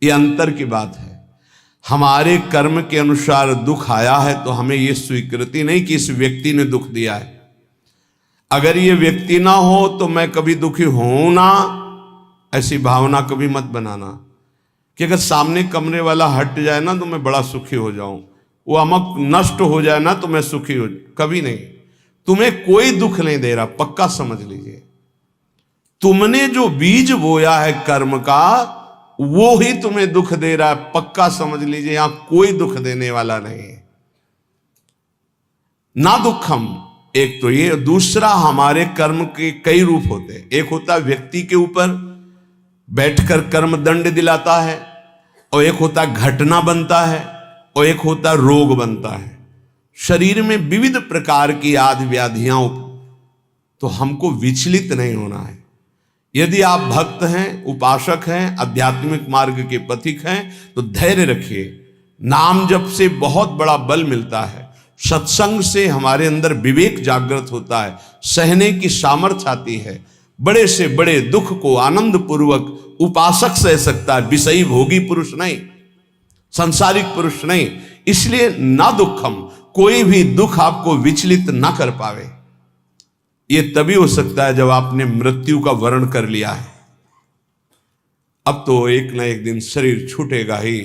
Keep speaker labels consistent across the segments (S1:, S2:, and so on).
S1: ये अंतर की बात है। हमारे कर्म के अनुसार दुख आया है तो हमें यह स्वीकृति नहीं कि इस व्यक्ति ने दुख दिया है। अगर ये व्यक्ति ना हो तो मैं कभी दुखी हूं ना, ऐसी भावना कभी मत बनाना कि अगर सामने कमरे वाला हट जाए ना तो मैं बड़ा सुखी हो जाऊं, वो अमक नष्ट हो जाए ना तो मैं सुखी हो जाऊं। कभी नहीं। तुम्हें कोई दुख नहीं दे रहा, पक्का समझ लीजिए। तुमने जो बीज बोया है कर्म का, वो ही तुम्हें दुख दे रहा है, पक्का समझ लीजिए। यहां कोई दुख देने वाला नहीं है। ना दुखम, एक तो ये। दूसरा, हमारे कर्म के कई रूप होते हैं। एक होता है व्यक्ति के ऊपर बैठकर कर्म दंड दिलाता है, और एक होता है घटना बनता है, और एक होता है रोग बनता है। शरीर में विविध प्रकार की आदि व्याधियां, तो हमको विचलित नहीं होना है। यदि आप भक्त हैं, उपासक हैं, आध्यात्मिक मार्ग के पथिक हैं, तो धैर्य रखिए। नाम जप से बहुत बड़ा बल मिलता है। सत्संग से हमारे अंदर विवेक जागृत होता है, सहने की सामर्थ्य आती है। बड़े से बड़े दुख को आनंद पूर्वक उपासक सह सकता है, विषयी भोगी पुरुष नहीं, संसारिक पुरुष नहीं। इसलिए ना दुखम, कोई भी दुख आपको विचलित ना कर पावे। यह तभी हो सकता है जब आपने मृत्यु का वर्ण कर लिया है। अब तो एक ना एक दिन शरीर छूटेगा ही।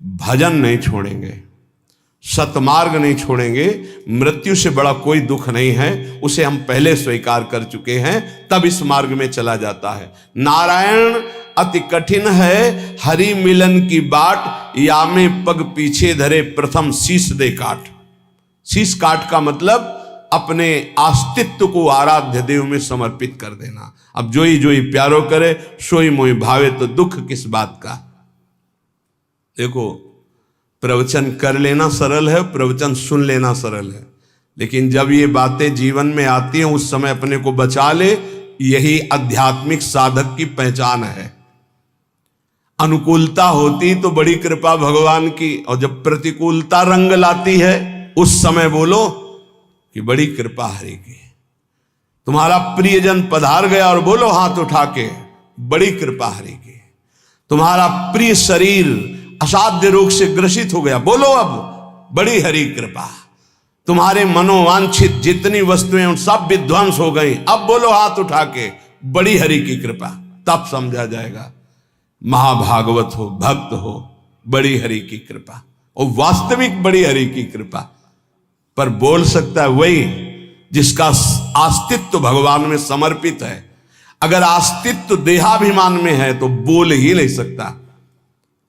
S1: भजन नहीं छोड़ेंगे, सतमार्ग नहीं छोड़ेंगे। मृत्यु से बड़ा कोई दुख नहीं है, उसे हम पहले स्वीकार कर चुके हैं, तब इस मार्ग में चला जाता है। नारायण अति कठिन है, हरि मिलन की बाट, या में पग पीछे धरे प्रथम शीश दे काट। शीश काट का मतलब अपने अस्तित्व को आराध्य देव में समर्पित कर देना। अब जोई जोई प्यारो करे, सोई मोई भावे, तो दुख किस बात का। देखो, प्रवचन कर लेना सरल है, प्रवचन सुन लेना सरल है, लेकिन जब ये बातें जीवन में आती हैं उस समय अपने को बचा ले। यही आध्यात्मिक साधक की पहचान है। अनुकूलता होती तो बड़ी कृपा भगवान की, और जब प्रतिकूलता रंग लाती है उस समय बोलो कि बड़ी कृपा हरि की। तुम्हारा प्रियजन पधार गया और बोलो हाथ उठा के, बड़ी कृपा हरि की। तुम्हारा प्रिय शरीर असाध्य रोग से ग्रसित हो गया, बोलो अब बड़ी हरि कृपा। तुम्हारे मनोवांछित जितनी वस्तुएं उन सब विध्वंस हो गई, अब बोलो हाथ उठा के, बड़ी हरि की कृपा। तब समझा जाएगा महाभागवत हो, भक्त हो, बड़ी हरि की कृपा, और वास्तविक बड़ी हरि की कृपा। पर बोल सकता है वही जिसका अस्तित्व भगवान में समर्पित है। अगर अस्तित्व देहाभिमान में है तो बोल ही नहीं सकता।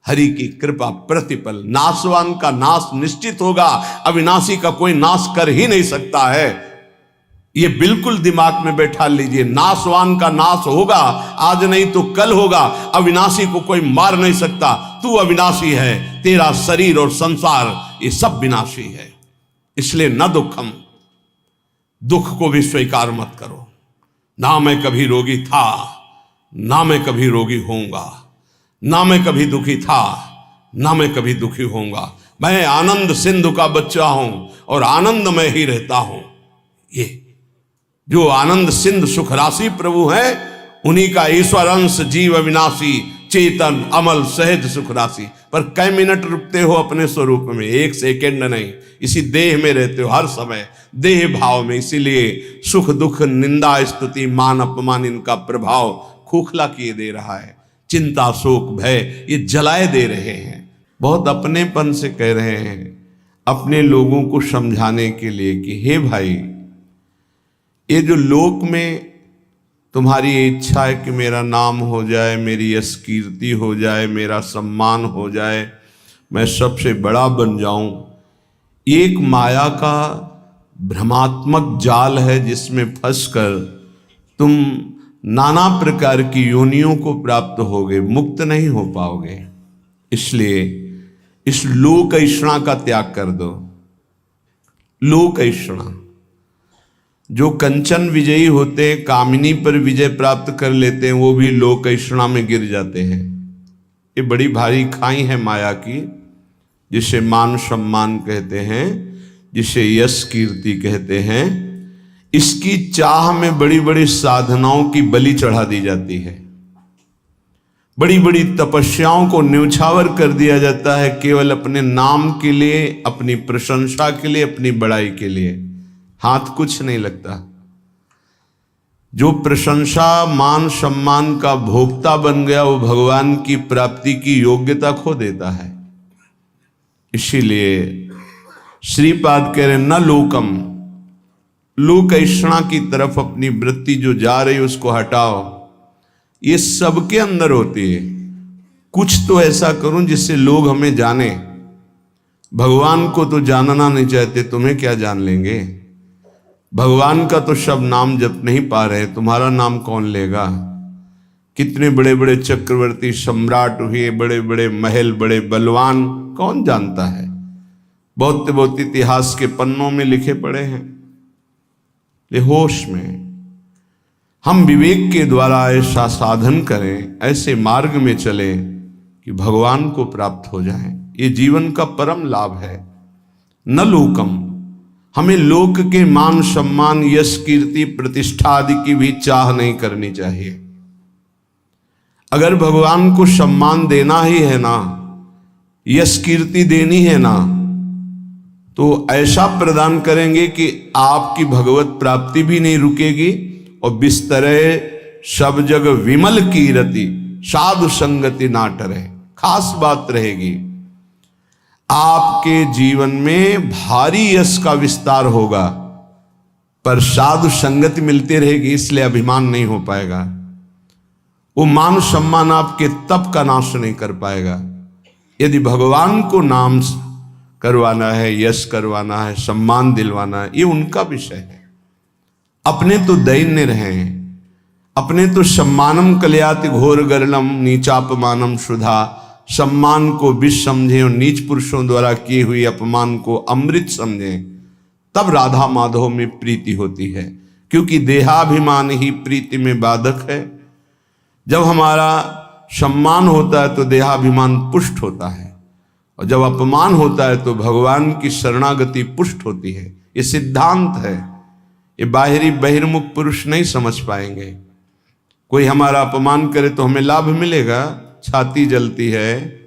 S1: हरि की कृपा प्रतिपल। नाशवान का नाश निश्चित होगा, अविनाशी का कोई नाश कर ही नहीं सकता है। ये बिल्कुल दिमाग में बैठा लीजिए। नाशवान का नाश होगा, आज नहीं तो कल होगा। अविनाशी को कोई मार नहीं सकता। तू अविनाशी है, तेरा शरीर और संसार ये सब विनाशी है। इसलिए न दुखम, दुख को भी स्वीकार मत करो। ना मैं कभी रोगी था, ना मैं कभी रोगी होऊंगा, ना मैं कभी दुखी था, ना मैं कभी दुखी होऊंगा। मैं आनंद सिंधु का बच्चा हूं और आनंद में ही रहता हूं। ये जो आनंद सिंधु सुख राशि प्रभु है, उन्हीं का ईश्वर अंश जीव अविनाशी चेतन अमल सहज सुख राशि। पर कई मिनट रुकते हो अपने स्वरूप में, एक सेकेंड नहीं। इसी देह में रहते हो हर समय, देह भाव में। इसीलिए सुख दुख निंदा स्तुति मान अपमान इनका प्रभाव खोखला किए दे रहा है। चिंता शोक भय ये जलाए दे रहे हैं। बहुत अपनेपन से कह रहे हैं अपने लोगों को समझाने के लिए कि हे भाई, ये जो लोक में तुम्हारी इच्छा है कि मेरा नाम हो जाए, मेरी यश कीर्ति हो जाए, मेरा सम्मान हो जाए, मैं सबसे बड़ा बन जाऊं, एक माया का भ्रमात्मक जाल है जिसमें फंसकर तुम नाना प्रकार की योनियों को प्राप्त होगे, मुक्त नहीं हो पाओगे। इसलिए इस लोक ऐषणा का त्याग कर दो। लोक ऐषणा, जो कंचन विजयी होते हैं, कामिनी पर विजय प्राप्त कर लेते हैं, वो भी लोक ऐषणा में गिर जाते हैं। ये बड़ी भारी खाई है माया की, जिसे मान सम्मान कहते हैं, जिसे यश कीर्ति कहते हैं। इसकी चाह में बड़ी बड़ी साधनाओं की बलि चढ़ा दी जाती है। बड़ी बड़ी तपस्याओं को न्यौछावर कर दिया जाता है केवल अपने नाम के लिए, अपनी प्रशंसा के लिए, अपनी बड़ाई के लिए। हाथ कुछ नहीं लगता। जो प्रशंसा मान सम्मान का भोक्ता बन गया वो भगवान की प्राप्ति की योग्यता खो देता है। इसीलिए श्रीपाद कह रहे न लोकम, लोक ऐषणा की तरफ अपनी वृत्ति जो जा रही उसको हटाओ। ये सबके अंदर होती है। कुछ तो ऐसा करूं जिससे लोग हमें जाने। भगवान को तो जानना नहीं चाहते, तुम्हें क्या जान लेंगे। भगवान का तो शब्द नाम जप नहीं पा रहे, तुम्हारा नाम कौन लेगा। कितने बड़े बड़े चक्रवर्ती सम्राट हुए, बड़े बड़े महल, बड़े बलवान, कौन जानता है। बहुत बहुत इतिहास के पन्नों में लिखे पड़े हैं। ये होश में हम विवेक के द्वारा ऐसा साधन करें, ऐसे मार्ग में चलें कि भगवान को प्राप्त हो जाएं। ये जीवन का परम लाभ है। न लोकम, हमें लोक के मान सम्मान, यश कीर्ति प्रतिष्ठा आदि की भी चाह नहीं करनी चाहिए। अगर भगवान को सम्मान देना ही है ना, यश कीर्ति देनी है ना, तो ऐसा प्रदान करेंगे कि आपकी भगवत प्राप्ति भी नहीं रुकेगी और बिस्तरे सब जग विमल कीरति साधु संगति ना टरे। खास बात रहेगी, आपके जीवन में भारी यश का विस्तार होगा पर साधु संगति मिलती रहेगी, इसलिए अभिमान नहीं हो पाएगा। वो मान सम्मान आपके तप का नाश नहीं कर पाएगा। यदि भगवान को नाम करवाना है, यश करवाना है, सम्मान दिलवाना है, ये उनका विषय है। अपने तो दैन्य रहे, अपने तो सम्मानम कल्याति घोर गरलम नीचापमानम शुधा, सम्मान को विष समझे और नीच पुरुषों द्वारा किए हुए अपमान को अमृत समझे, तब राधा माधव में प्रीति होती है। क्योंकि देहाभिमान ही प्रीति में बाधक है। जब हमारा सम्मान होता है तो देहाभिमान पुष्ट होता है, और जब अपमान होता है तो भगवान की शरणागति पुष्ट होती है। ये सिद्धांत है, ये बाहरी बहिर्मुख पुरुष नहीं समझ पाएंगे। कोई हमारा अपमान करे तो हमें लाभ मिलेगा, छाती जलती है,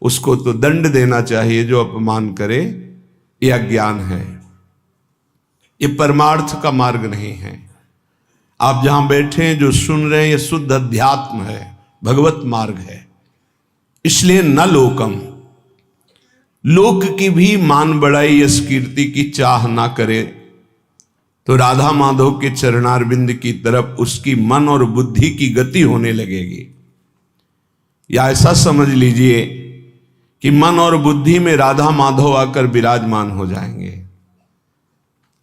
S1: उसको तो दंड देना चाहिए जो अपमान करे, ये अज्ञान है। ये परमार्थ का मार्ग नहीं है। आप जहां बैठे हैं, जो सुन रहे हैं, ये शुद्ध अध्यात्म है, भगवत मार्ग है। इसलिए न लोकम, लोक की भी मान बढ़ाई यश कीर्ति की चाह ना करे तो राधा माधव के चरणारविंद की तरफ उसकी मन और बुद्धि की गति होने लगेगी। या ऐसा समझ लीजिए कि मन और बुद्धि में राधा माधव आकर विराजमान हो जाएंगे।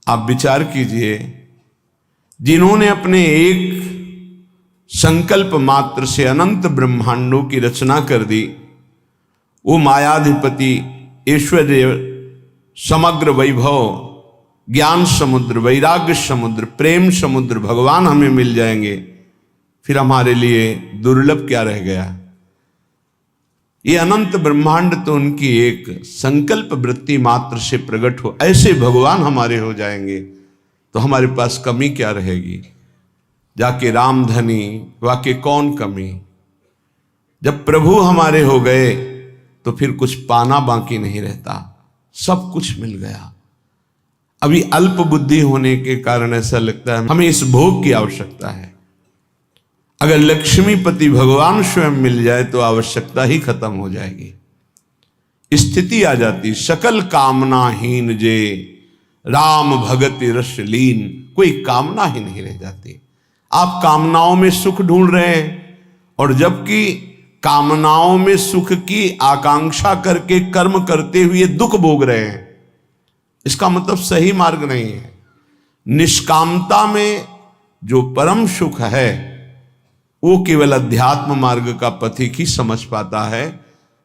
S1: आप विचार कीजिए, जिन्होंने अपने एक संकल्प मात्र से अनंत ब्रह्मांडों की रचना कर दी, वो मायाधिपति, ऐश्वर्य, समग्र वैभव, ज्ञान समुद्र, वैराग्य समुद्र, प्रेम समुद्र भगवान हमें मिल जाएंगे, फिर हमारे लिए दुर्लभ क्या रह गया। ये अनंत ब्रह्मांड तो उनकी एक संकल्प वृत्ति मात्र से प्रकट हो, ऐसे भगवान हमारे हो जाएंगे तो हमारे पास कमी क्या रहेगी। जाके रामधनी वाके कौन कमी। जब प्रभु हमारे हो गए तो फिर कुछ पाना बाकी नहीं रहता, सब कुछ मिल गया। अभी अल्प बुद्धि होने के कारण ऐसा लगता है हमें इस भोग की आवश्यकता है। अगर लक्ष्मीपति भगवान स्वयं मिल जाए तो आवश्यकता ही खत्म हो जाएगी। स्थिति आ जाती सकल कामनाहीन जे राम भगति रस लीन, कोई कामना ही नहीं रह जाती। आप कामनाओं में सुख ढूंढ रहे हैं और जबकि कामनाओं में सुख की आकांक्षा करके कर्म करते हुए दुख भोग रहे हैं, इसका मतलब सही मार्ग नहीं है। निष्कामता में जो परम सुख है वो केवल अध्यात्म मार्ग का पथिक ही समझ पाता है।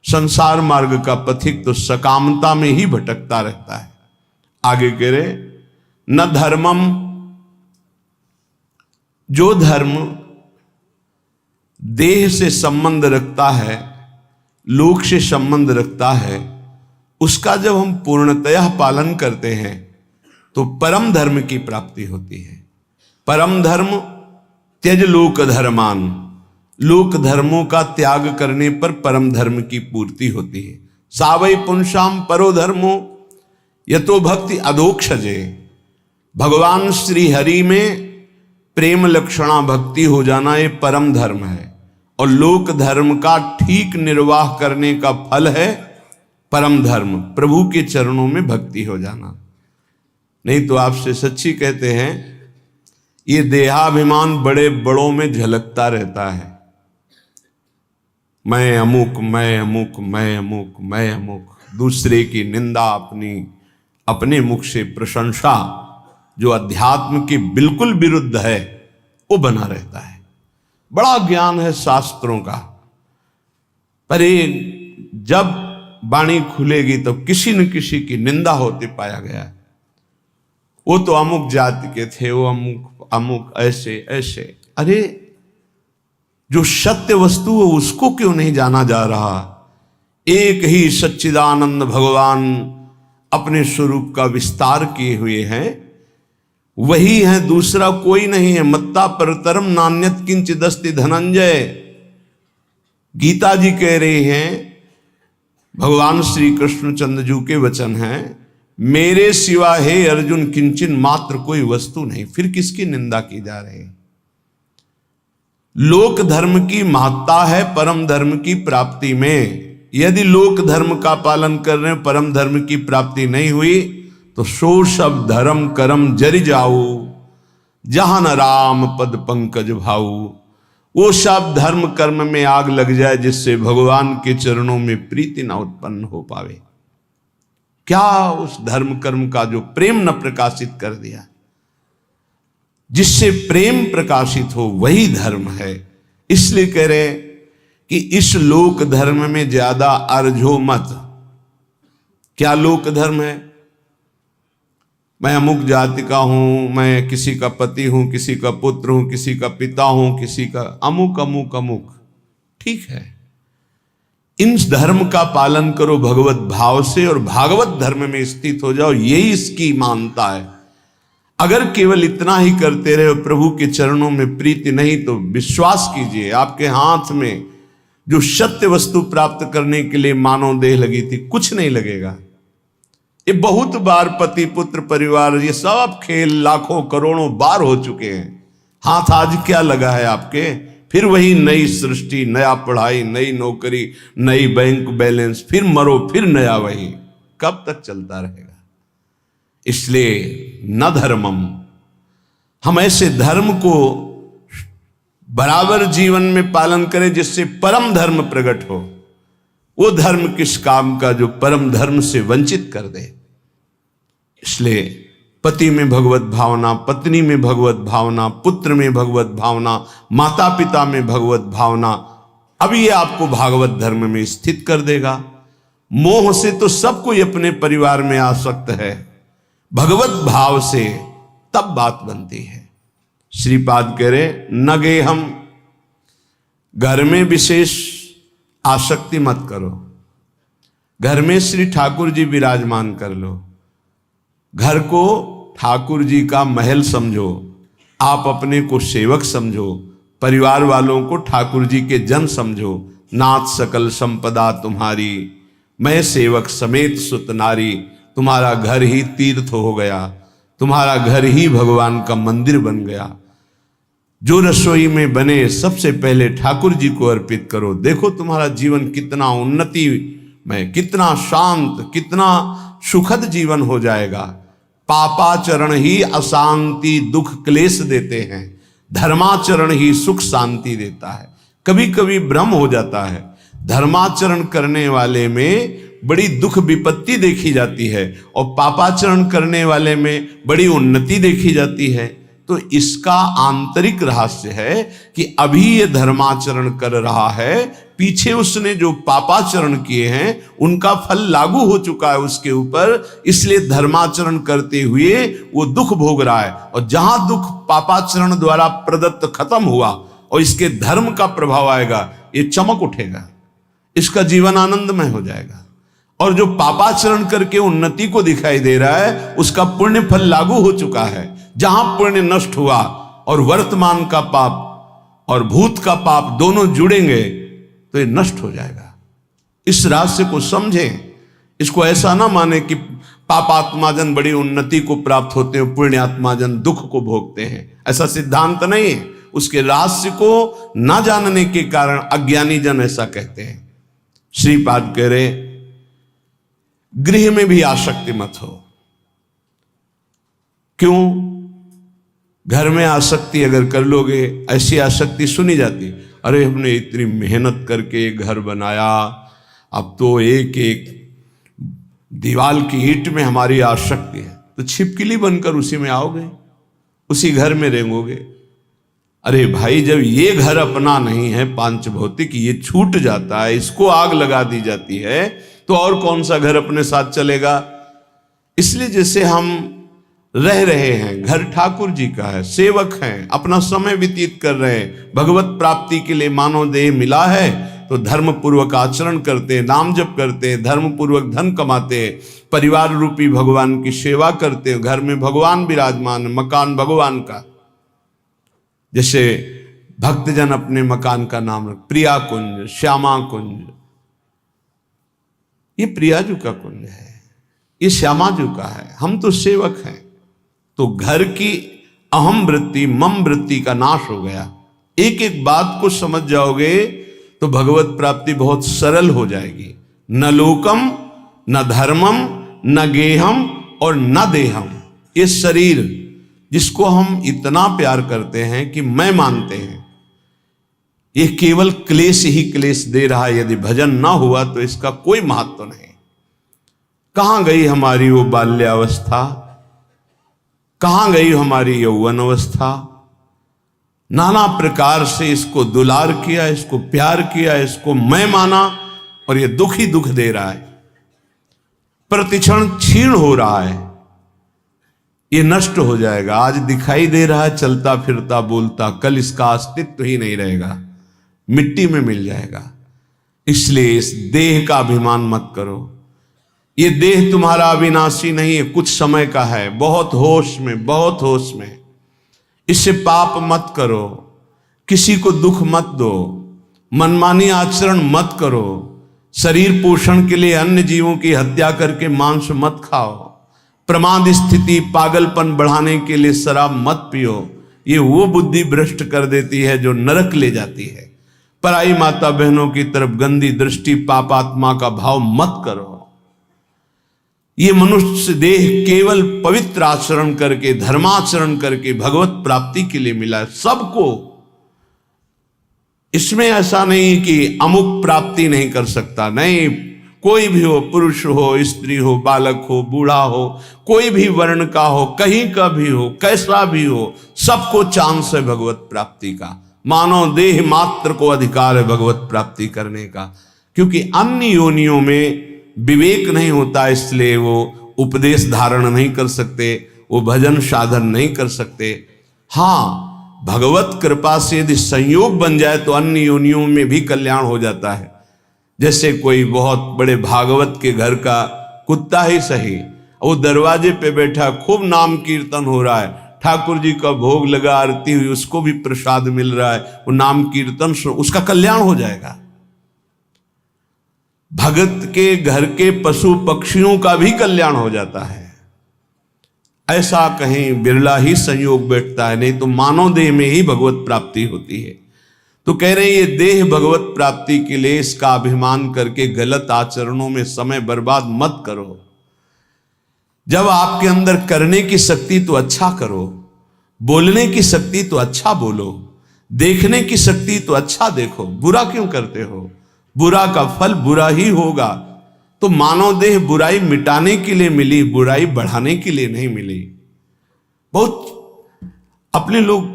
S1: संसार मार्ग का पथिक तो सकामता में ही भटकता रहता है। आगे कह रहे न धर्मम, जो धर्म देह से संबंध रखता है, लोक से संबंध रखता है, उसका जब हम पूर्णतया पालन करते हैं तो परम धर्म की प्राप्ति होती है। परम धर्म त्यज लोक धर्मान, लोक धर्मों का त्याग करने पर परम धर्म की पूर्ति होती है। सावई पुंसाम परो धर्मो यतो भक्ति अधोक्षजे। भगवान श्री हरि में प्रेम लक्षणा भक्ति हो जाना ये परम धर्म है, और लोक धर्म का ठीक निर्वाह करने का फल है परम धर्म, प्रभु के चरणों में भक्ति हो जाना। नहीं तो आपसे सच्ची कहते हैं, ये देहाभिमान बड़े बड़ों में झलकता रहता है। मैं अमुक, मैं अमुक, मैं अमुक, मैं अमुक, दूसरे की निंदा, अपने मुख से प्रशंसा, जो अध्यात्म के बिल्कुल विरुद्ध है, वो बना रहता है। बड़ा ज्ञान है शास्त्रों का, पर जब वाणी खुलेगी तो किसी न किसी की निंदा होते पाया गया है। वो तो अमुक जाति के थे, वो अमुक अमुक ऐसे ऐसे। अरे जो सत्य वस्तु है उसको क्यों नहीं जाना जा रहा? एक ही सच्चिदानंद भगवान अपने स्वरूप का विस्तार किए हुए हैं, वही है, दूसरा कोई नहीं है। मत्ता परतरम नान्यत किंचिदस्ति धनंजय। गीता जी कह रहे हैं, भगवान श्री कृष्णचंद्र जी के वचन हैं, मेरे सिवा हे अर्जुन किंचन मात्र कोई वस्तु नहीं। फिर किसकी निंदा की जा रही है? लोक धर्म की महत्ता है परम धर्म की प्राप्ति में। यदि लोक धर्म का पालन कर रहे हैं, परम धर्म की प्राप्ति नहीं हुई, तो सो सब धर्म करम जरि जाऊ, जहां न राम पद पंकज भाऊ। वो सब धर्म कर्म में आग लग जाए जिससे भगवान के चरणों में प्रीति न उत्पन्न हो पावे। क्या उस धर्म कर्म का जो प्रेम न प्रकाशित कर दिया? जिससे प्रेम प्रकाशित हो वही धर्म है। इसलिए कह रहे कि इस लोक धर्म में ज्यादा अर्झो मत। क्या लोक धर्म है? मैं अमुक जाति का हूं, मैं किसी का पति हूं, किसी का पुत्र हूं, किसी का पिता हूं, किसी का अमुक अमुक अमुक। ठीक है, इन धर्म का पालन करो भगवत भाव से और भागवत धर्म में स्थित हो जाओ, यही इसकी मानता है। अगर केवल इतना ही करते रहे, प्रभु के चरणों में प्रीति नहीं, तो विश्वास कीजिए आपके हाथ में जो सत्य वस्तु प्राप्त करने के लिए मानव देह लगी थी, कुछ नहीं लगेगा। ये बहुत बार पति पुत्र परिवार ये सब खेल लाखों करोड़ों बार हो चुके हैं। हाथ आज क्या लगा है आपके? फिर वही नई सृष्टि, नया पढ़ाई, नई नौकरी, नई बैंक बैलेंस, फिर मरो फिर नया वही। कब तक चलता रहेगा? इसलिए न धर्मम, हम ऐसे धर्म को बराबर जीवन में पालन करें जिससे परम धर्म प्रकट हो। वो धर्म किस काम का जो परम धर्म से वंचित कर दे। इसलिए पति में भगवत भावना, पत्नी में भगवत भावना, पुत्र में भगवत भावना, माता पिता में भगवत भावना, अब ये आपको भागवत धर्म में स्थित कर देगा। मोह से तो सब कोई अपने परिवार में आसक्त है, भगवत भाव से तब बात बनती है। श्रीपाद कह रहे न गे हम, घर में विशेष आसक्ति मत करो। घर में श्री ठाकुर जी विराजमान कर लो, घर को ठाकुर जी का महल समझो, आप अपने को सेवक समझो, परिवार वालों को ठाकुर जी के जन समझो। नाथ सकल संपदा तुम्हारी, मैं सेवक समेत सुत नारी। तुम्हारा घर ही तीर्थ हो गया, तुम्हारा घर ही भगवान का मंदिर बन गया। जो रसोई में बने सबसे पहले ठाकुर जी को अर्पित करो। देखो तुम्हारा जीवन कितना उन्नति में, कितना शांत, कितना सुखद जीवन हो जाएगा। पापाचरण ही अशांति दुख क्लेश देते हैं, धर्माचरण ही सुख शांति देता है। कभी कभी भ्रम हो जाता है, धर्माचरण करने वाले में बड़ी दुख विपत्ति देखी जाती है और पापाचरण करने वाले में बड़ी उन्नति देखी जाती है। तो इसका आंतरिक रहस्य है कि अभी ये धर्माचरण कर रहा है, पीछे उसने जो पापाचरण किए हैं उनका फल लागू हो चुका है उसके ऊपर, इसलिए धर्माचरण करते हुए वो दुख भोग रहा है। और जहां दुख पापाचरण द्वारा प्रदत्त खत्म हुआ और इसके धर्म का प्रभाव आएगा, ये चमक उठेगा, इसका जीवन आनंदमय हो जाएगा। और जो पापाचरण करके उन्नति को दिखाई दे रहा है, उसका पुण्य फल लागू हो चुका है। जहां पुण्य नष्ट हुआ और वर्तमान का पाप और भूत का पाप दोनों जुड़ेंगे तो ये नष्ट हो जाएगा। इस रहस्य को समझें। इसको ऐसा ना माने कि पापात्माजन बड़ी उन्नति को प्राप्त होते हैं, पुण्यात्माजन दुख को भोगते हैं, ऐसा सिद्धांत नहीं है। उसके रहस्य को ना जानने के कारण अज्ञानी जन ऐसा कहते हैं। श्रीपाद कह रहे गृह में भी आसक्ति मत हो। क्यों? घर में आसक्ति अगर कर लोगे, ऐसी आसक्ति सुनी जाती, अरे हमने इतनी मेहनत करके घर बनाया, अब तो एक एक दीवाल की ईंट में हमारी आसक्ति है, तो छिपकली बनकर उसी में आओगे, उसी घर में रेंगोगे। अरे भाई, जब ये घर अपना नहीं है, पांच भौतिक, ये छूट जाता है, इसको आग लगा दी जाती है, तो और कौन सा घर अपने साथ चलेगा। इसलिए जैसे हम रह रहे हैं, घर ठाकुर जी का है, सेवक हैं, अपना समय व्यतीत कर रहे हैं, भगवत प्राप्ति के लिए मानव देह मिला है तो धर्म पूर्वक आचरण करते हैं, नाम जप करते हैं, धर्म पूर्वक धन कमाते हैं, परिवार रूपी भगवान की सेवा करते हैं, घर में भगवान विराजमान, मकान भगवान का। जैसे भक्तजन अपने मकान का नाम रख, प्रिया कुंज, श्यामा कुंज, ये प्रियाजू का कुंज है, ये श्यामाजू का है, हम तो सेवक हैं। तो घर की अहम वृत्ति, मम वृत्ति का नाश हो गया। एक एक बात को समझ जाओगे तो भगवत प्राप्ति बहुत सरल हो जाएगी। न लोकम, न धर्मम, न गेहम और न देहम। ये शरीर जिसको हम इतना प्यार करते हैं कि मैं मानते हैं, ये केवल क्लेश ही क्लेश दे रहा है। यदि भजन ना हुआ तो इसका कोई महत्व नहीं। कहां गई हमारी वो बाल्यावस्था, कहां गई हमारी यौवन अवस्था। नाना प्रकार से इसको दुलार किया, इसको प्यार किया, इसको मैं माना, और ये दुख ही दुख दे रहा है, प्रतिक्षण क्षीण हो रहा है, ये नष्ट हो जाएगा। आज दिखाई दे रहा है चलता फिरता बोलता, कल इसका अस्तित्व ही नहीं रहेगा, मिट्टी में मिल जाएगा। इसलिए इस देह का अभिमान मत करो। ये देह तुम्हारा अविनाशी नहीं है, कुछ समय का है। बहुत होश में, बहुत होश में। इससे पाप मत करो, किसी को दुख मत दो, मनमानी आचरण मत करो, शरीर पोषण के लिए अन्य जीवों की हत्या करके मांस मत खाओ, प्रमाद स्थिति पागलपन बढ़ाने के लिए शराब मत पियो। ये वो बुद्धि भ्रष्ट कर देती है जो नरक ले जाती है। पराई माता बहनों की तरफ गंदी दृष्टि, पापात्मा का भाव मत करो। ये मनुष्य देह केवल पवित्र आचरण करके, धर्माचरण करके भगवत प्राप्ति के लिए मिला है सबको। इसमें ऐसा नहीं कि अमुक प्राप्ति नहीं कर सकता, नहीं। कोई भी हो, पुरुष हो, स्त्री हो, बालक हो, बूढ़ा हो, कोई भी वर्ण का हो, कहीं का भी हो, कैसा भी हो, सबको चांस है भगवत प्राप्ति का। मानव देह मात्र को अधिकार है भगवत प्राप्ति करने का, क्योंकि अन्य योनियों में विवेक नहीं होता, इसलिए वो उपदेश धारण नहीं कर सकते, वो भजन साधन नहीं कर सकते। हाँ, भगवत कृपा से यदि संयोग बन जाए तो अन्य योनियों में भी कल्याण हो जाता है। जैसे कोई बहुत बड़े भागवत के घर का कुत्ता ही सही, वो दरवाजे पे बैठा, खूब नाम कीर्तन हो रहा है, ठाकुर जी का भोग लगा, आरती हुई, उसको भी प्रसाद मिल रहा है, वो नाम कीर्तन, उसका कल्याण हो जाएगा। भगत के घर के पशु पक्षियों का भी कल्याण हो जाता है। ऐसा कहीं बिरला ही संयोग बैठता है, नहीं तो मानव देह में ही भगवत प्राप्ति होती है। तो कह रहे हैं ये देह भगवत प्राप्ति के लिए इसका अभिमान करके गलत आचरणों में समय बर्बाद मत करो। जब आपके अंदर करने की शक्ति तो अच्छा करो, बोलने की शक्ति तो अच्छा बोलो, देखने की शक्ति तो अच्छा देखो। बुरा क्यों करते हो? बुरा का फल बुरा ही होगा। तो मानव देह बुराई मिटाने के लिए मिली, बुराई बढ़ाने के लिए नहीं मिली। बहुत अपने लोग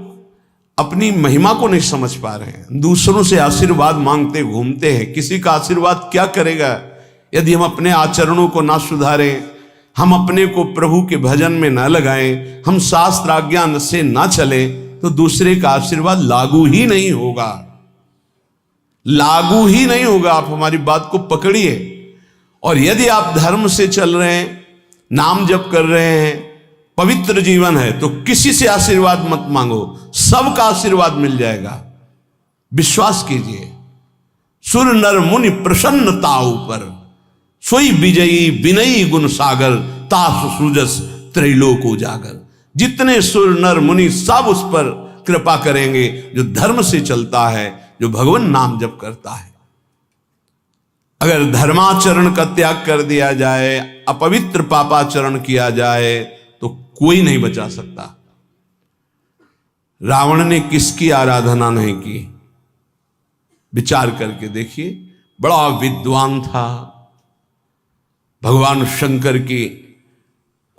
S1: अपनी महिमा को नहीं समझ पा रहे हैं, दूसरों से आशीर्वाद मांगते घूमते हैं। किसी का आशीर्वाद क्या करेगा यदि हम अपने आचरणों को ना सुधारें, हम अपने को प्रभु के भजन में ना लगाएं, हम शास्त्र आज्ञा से ना चलें, तो दूसरे का आशीर्वाद लागू ही नहीं होगा, लागू ही नहीं होगा। आप हमारी बात को पकड़िए। और यदि आप धर्म से चल रहे हैं, नाम जप कर रहे हैं, पवित्र जीवन है, तो किसी से आशीर्वाद मत मांगो, सबका आशीर्वाद मिल जाएगा। विश्वास कीजिए, सुर नर मुनि प्रसन्नता ऊपर, सोई विजयी विनयी गुण सागर, तास सूजस त्रैलोक उजागर। जितने सुर नर मुनि सब उस पर कृपा करेंगे जो धर्म से चलता है, जो भगवान नाम जप करता है। अगर धर्माचरण का त्याग कर दिया जाए, अपवित्र पापाचरण किया जाए, तो कोई नहीं बचा सकता। रावण ने किसकी आराधना नहीं की? विचार करके देखिए, बड़ा विद्वान था, भगवान शंकर की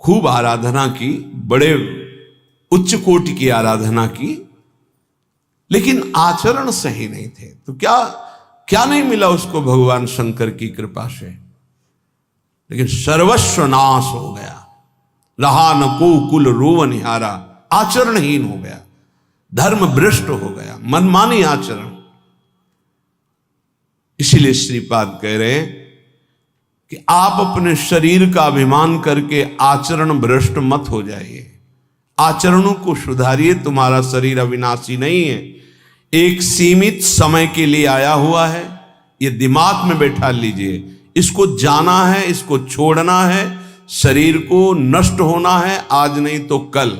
S1: खूब आराधना की, बड़े उच्च कोटि की आराधना की, लेकिन आचरण सही नहीं थे। तो क्या क्या नहीं मिला उसको भगवान शंकर की कृपा से? लेकिन सर्वस्व नाश हो गया, रहा न को कुल रोव निहारा, आचरणहीन हो गया, धर्म भ्रष्ट हो गया, मनमानी आचरण। इसीलिए श्रीपाद कह रहे हैं कि आप अपने शरीर का अभिमान करके आचरण भ्रष्ट मत हो जाइए, आचरणों को सुधारिए। तुम्हारा शरीर अविनाशी नहीं है, एक सीमित समय के लिए आया हुआ है, ये दिमाग में बैठा लीजिए। इसको जाना है, इसको छोड़ना है, शरीर को नष्ट होना है, आज नहीं तो कल।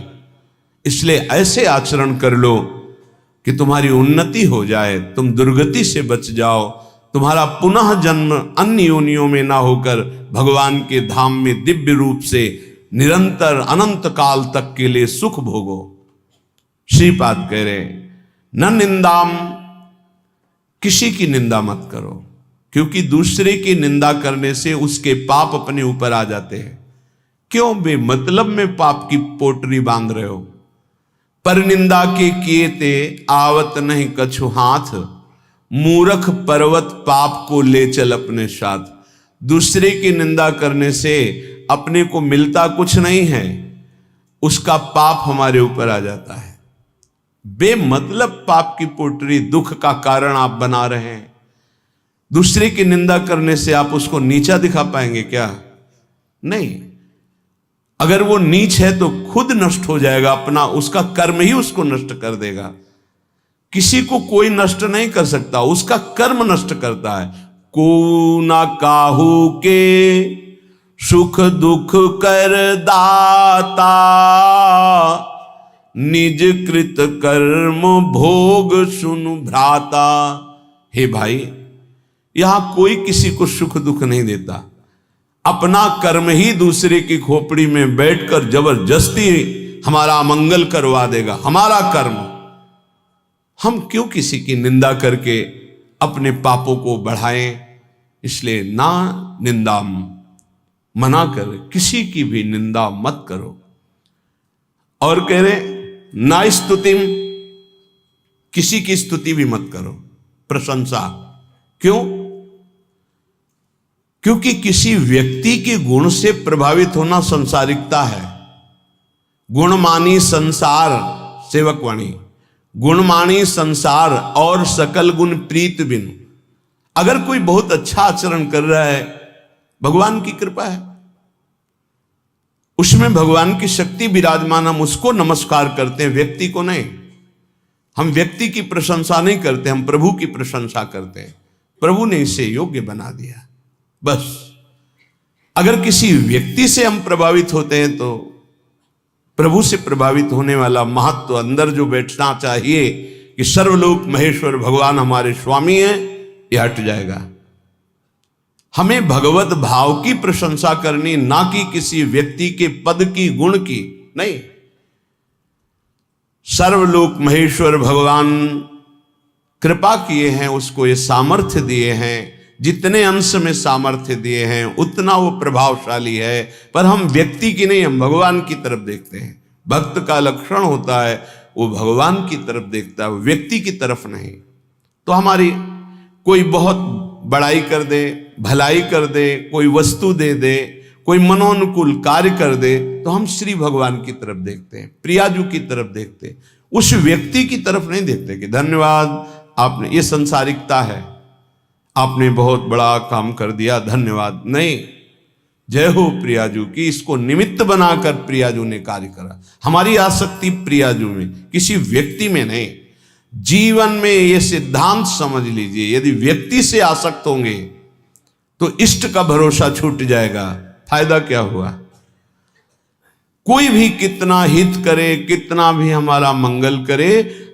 S1: इसलिए ऐसे आचरण कर लो कि तुम्हारी उन्नति हो जाए, तुम दुर्गति से बच जाओ, तुम्हारा पुनः जन्म अन्य योनियों में ना होकर भगवान के धाम में दिव्य रूप से निरंतर अनंत काल तक के लिए सुख भोगो। श्रीपाद कह रहे, न निंदाम, किसी की निंदा मत करो, क्योंकि दूसरे की निंदा करने से उसके पाप अपने ऊपर आ जाते हैं। क्यों बेमतलब में पाप की पोटरी बांध रहे हो? पर निंदा के किए ते आवत नहीं कछु हाथ, मूर्ख पर्वत पाप को ले चल अपने साथ। दूसरे की निंदा करने से अपने को मिलता कुछ नहीं है, उसका पाप हमारे ऊपर आ जाता है। बेमतलब पाप की पोटरी, दुख का कारण आप बना रहे हैं। दूसरे की निंदा करने से आप उसको नीचा दिखा पाएंगे क्या? नहीं। अगर वो नीच है तो खुद नष्ट हो जाएगा, अपना उसका कर्म ही उसको नष्ट कर देगा। किसी को कोई नष्ट नहीं कर सकता, उसका कर्म नष्ट करता है। को ना काहू के सुख दुख कर दाता, निज कृत कर्म भोग सुन भ्राता। हे भाई, यहां कोई किसी को सुख दुख नहीं देता, अपना कर्म ही दूसरे की खोपड़ी में बैठकर जबरदस्ती हमारा अमंगल करवा देगा। हमारा कर्म, हम क्यों किसी की निंदा करके अपने पापों को बढ़ाएं? इसलिए ना निंदा, मना कर, किसी की भी निंदा मत करो। और कह रहे ना स्तुतिम, किसी की स्तुति भी मत करो, प्रशंसा। क्यों? क्योंकि किसी व्यक्ति के गुण से प्रभावित होना संसारिकता है। गुणमानी संसार, सेवकवाणी, गुणमानी संसार और सकल गुण प्रीत बिनु। अगर कोई बहुत अच्छा आचरण कर रहा है, भगवान की कृपा है, उसमें भगवान की शक्ति विराजमान, हम उसको नमस्कार करते हैं, व्यक्ति को नहीं। हम व्यक्ति की प्रशंसा नहीं करते, हम प्रभु की प्रशंसा करते हैं। प्रभु ने इसे योग्य बना दिया, बस। अगर किसी व्यक्ति से हम प्रभावित होते हैं तो प्रभु से प्रभावित होने वाला महत्व अंदर जो बैठना चाहिए कि सर्वलोक महेश्वर भगवान हमारे स्वामी हैं, यह हट जाएगा। हमें भगवत भाव की प्रशंसा करनी, ना कि किसी व्यक्ति के पद की, गुण की नहीं। सर्वलोक महेश्वर भगवान कृपा किए हैं, उसको ये सामर्थ्य दिए हैं, जितने अंश में सामर्थ्य दिए हैं उतना वो प्रभावशाली है। पर हम व्यक्ति की नहीं, हम भगवान की तरफ देखते हैं। भक्त का लक्षण होता है वो भगवान की तरफ देखता है, व्यक्ति की तरफ नहीं। तो हमारी कोई बहुत बड़ाई कर दे, भलाई कर दे, कोई वस्तु दे दे, कोई मनोनुकूल कार्य कर दे, तो हम श्री भगवान की तरफ देखते हैं, प्रियाजू की तरफ देखते हैं, उस व्यक्ति की तरफ नहीं देखते कि धन्यवाद आपने, ये संसारिकता है, आपने बहुत बड़ा काम कर दिया, धन्यवाद। नहीं, जय हो प्रियाजू की, इसको निमित्त बनाकर प्रियाजू ने कार्य करा। हमारी आसक्ति प्रियाजू में, किसी व्यक्ति में नहीं। जीवन में ये सिद्धांत समझ लीजिए, यदि व्यक्ति से आसक्त होंगे तो इष्ट का भरोसा छूट जाएगा। फायदा क्या हुआ? कोई भी कितना हित करे, कितना भी हमारा मंगल करे,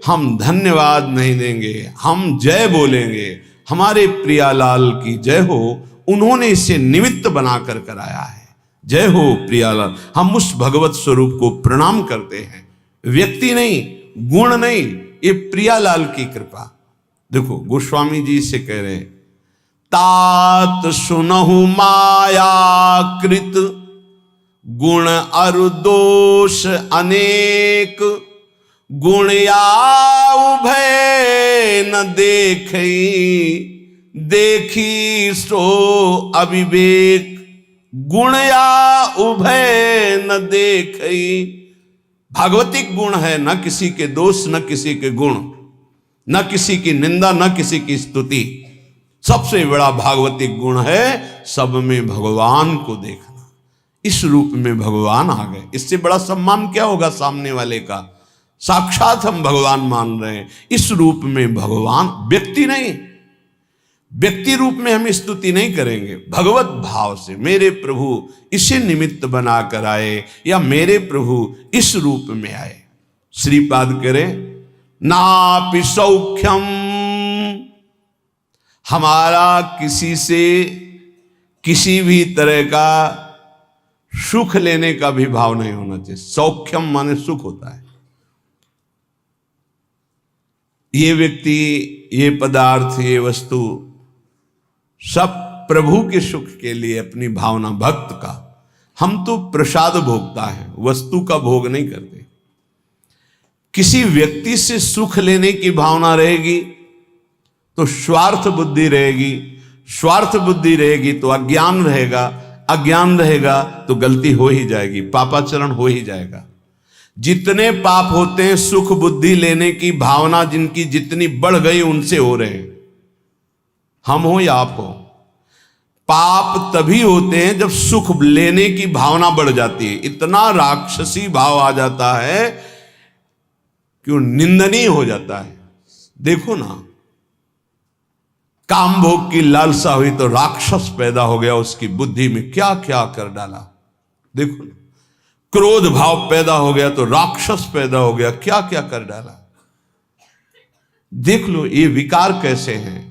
S1: हम धन्यवाद नहीं देंगे, हम जय बोलेंगे, हमारे प्रियालाल की जय हो, उन्होंने इसे निमित्त बनाकर कराया है, जय हो प्रियालाल। हम उस भगवत स्वरूप को प्रणाम करते हैं, व्यक्ति नहीं, गुण नहीं, ये प्रियालाल की कृपा। देखो गोस्वामी जी से कह रहे, तात सुनहु माया कृत गुण अरु दोष अनेक, गुण या उभय न देखई, देखी सो अविवेक, गुण या उभय न देखई। भागवतिक गुण है, न किसी के दोष न किसी के गुण, न किसी की निंदा न किसी की स्तुति। सबसे बड़ा भागवतिक गुण है सब में भगवान को देखना। इस रूप में भगवान आ गए, इससे बड़ा सम्मान क्या होगा सामने वाले का? साक्षात हम भगवान मान रहे हैं। इस रूप में भगवान, व्यक्ति नहीं, व्यक्ति रूप में हम स्तुति नहीं करेंगे, भगवत भाव से मेरे प्रभु इसे निमित्त बनाकर आए, या मेरे प्रभु इस रूप में आए। श्रीपाद करे, नापि सौख्यम, हमारा किसी से किसी भी तरह का सुख लेने का भी भाव नहीं होना चाहिए। सौख्यम माने सुख होता है। ये व्यक्ति, ये पदार्थ, ये वस्तु सब प्रभु के सुख के लिए अपनी भावना, भक्त का। हम तो प्रसाद भोगता है, वस्तु का भोग नहीं करते। किसी व्यक्ति से सुख लेने की भावना रहेगी तो स्वार्थ बुद्धि रहेगी, स्वार्थ बुद्धि रहेगी तो अज्ञान रहेगा, अज्ञान रहेगा तो गलती हो ही जाएगी, पापाचरण हो ही जाएगा। जितने पाप होते हैं सुख बुद्धि लेने की भावना जिनकी जितनी बढ़ गई उनसे हो रहे हैं, हम हो या आप हो। पाप तभी होते हैं जब सुख लेने की भावना बढ़ जाती है, इतना राक्षसी भाव आ जाता है कि वो निंदनीय हो जाता है। देखो ना, काम भोग की लालसा हुई तो राक्षस पैदा हो गया, उसकी बुद्धि में क्या क्या कर डाला। देखो ना, क्रोध भाव पैदा हो गया तो राक्षस पैदा हो गया, क्या क्या कर डाला। देख लो ये विकार कैसे हैं।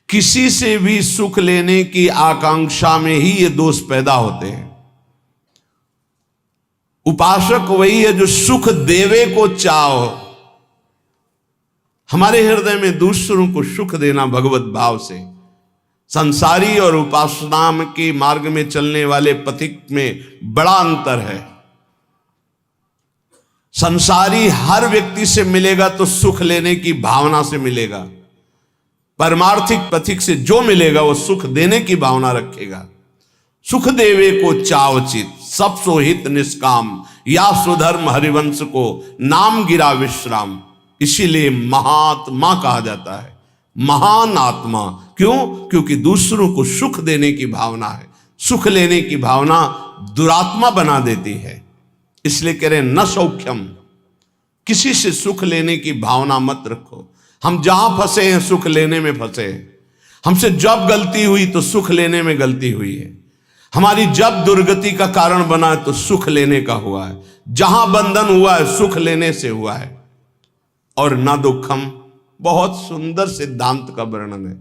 S1: किसी से भी सुख लेने की आकांक्षा में ही ये दोष पैदा होते हैं। उपासक वही है जो सुख देवे को चाहो। हमारे हृदय में दूसरों को सुख देना भगवत भाव से। संसारी और उपासना के मार्ग में चलने वाले पथिक में बड़ा अंतर है। संसारी हर व्यक्ति से मिलेगा तो सुख लेने की भावना से मिलेगा, परमार्थिक पथिक से जो मिलेगा वो सुख देने की भावना रखेगा। सुख देवे को चावचित, सब सोहित निष्काम, या सुधर्म हरिवंश को नाम गिरा विश्राम। इसीलिए महात्मा कहा जाता है, महान आत्मा। क्यों? क्योंकि दूसरों को सुख देने की भावना है। सुख लेने की भावना दुरात्मा बना देती है। इसलिए कह रहे न सौख्यम, किसी से सुख लेने की भावना मत रखो। हम जहां फंसे हैं सुख लेने में फंसे हैं। हमसे जब गलती हुई तो सुख लेने में गलती हुई है। हमारी जब दुर्गति का कारण बना है तो सुख लेने का हुआ है। जहां बंधन हुआ है सुख लेने से हुआ है। और न दुखम, बहुत सुंदर सिद्धांत का वर्णन है।